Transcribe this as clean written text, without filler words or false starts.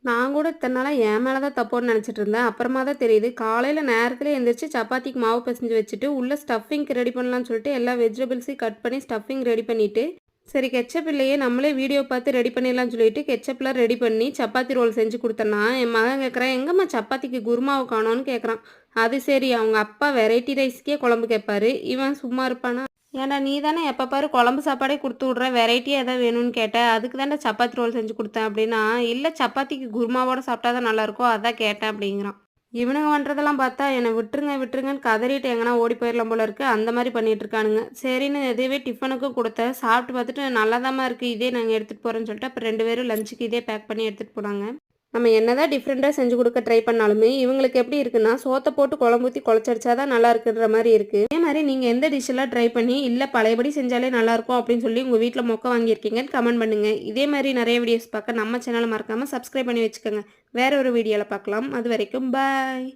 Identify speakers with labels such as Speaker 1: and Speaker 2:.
Speaker 1: நான் கூட இத்தன நாளா என் மேல தான் தப்போன்னு நெனச்சிட்டு இருந்தேன். அப்புறமா தான் தெரியுது, காலையில நேரத்திலே எந்திரிச்சு சப்பாத்திக்கு மாவு பெசஞ்சு வச்சுட்டு, உள்ள ஸ்டஃபிங்க்கு ரெடி பண்ணலான்னு சொல்லிட்டு எல்லா வெஜிடபிள்ஸையும் கட் பண்ணி ஸ்டஃபிங் ரெடி பண்ணிட்டு, சரி கெட்சப் இல்லையே நம்மளே வீடியோ பார்த்து ரெடி பண்ணிடலாம்னு சொல்லிட்டு கெட்சப்லாம் ரெடி பண்ணி சப்பாத்தி ரோல் செஞ்சு குடுத்தேன்னா, என் மகன் கேட்குறான், "எங்கம்மா சப்பாத்திக்கு குருமாவ காணோம்னு?" கேட்குறான். அது சரி, அவங்க அப்பா வெரைட்டி ரைஸ்க்கே குழம்பு கேட்பாரு. இவன் சும்மா இருப்பானா? ஏன்டா நீ தானே எப்போ பாரு குழம்பு சாப்பாடே குடுத்து விட்ற, வெரைட்டியா எதாவது வேணும்னு கேட்ட, அதுக்கு தான்டா சப்பாத்தி ரோல் செஞ்சு குடுத்தேன் அப்படின்னா, இல்ல சப்பாத்திக்கு குருமாவோட சாப்பிட்டா தான் நல்லாயிருக்கும், அதான் கேட்டேன் அப்படிங்கிறான். இவனுங்க பண்ணுறதெல்லாம் பார்த்தா என்னை விட்டுருங்க விட்டுருங்கன்னு கதறிட்டு எங்கன்னா ஓடி போயிடலாம் போல இருக்கு. அந்த மாதிரி பண்ணிட்டு இருக்கானுங்க. சரின்னு இதுவே டிஃபனுக்கும் கொடுத்தேன். சாப்பிட்டு பார்த்துட்டு நல்லாதாம்மா இருக்குது, இதே நாங்கள் எடுத்துகிட்டு போகிறோன்னு சொல்லிட்டு அப்புறம் 2 பேரும் லஞ்சுக்கு இதே பேக் பண்ணி எடுத்துகிட்டு போனாங்க. நம்ம என்னதான் டிஃப்ரெண்ட்டாக செஞ்சு கொடுக்க ட்ரை பண்ணாலுமே இவங்களுக்கு எப்படி இருக்குன்னா, சோத்தை போட்டு குழம்பு ஊற்றி குழச்சடிச்சா தான் நல்லா இருக்குன்ற மாதிரி இருக்குது. அதே மாதிரி நீங்கள் எந்த டிஷ்ஷெல்லாம் ட்ரை பண்ணி இல்லை பழையபடி செஞ்சாலே நல்லாயிருக்கும் அப்படின்னு சொல்லி உங்கள் வீட்டில் மொக்க வாங்கியிருக்கீங்கன்னு கமெண்ட் பண்ணுங்கள். இதே மாதிரி நிறைய வீடியோஸ் பார்க்க நம்ம சேனலை மறக்காமல் சப்ஸ்கிரைப் பண்ணி வச்சுக்கோங்க. வேற ஒரு வீடியோவில் பார்க்கலாம். அது வரைக்கும் பாய்.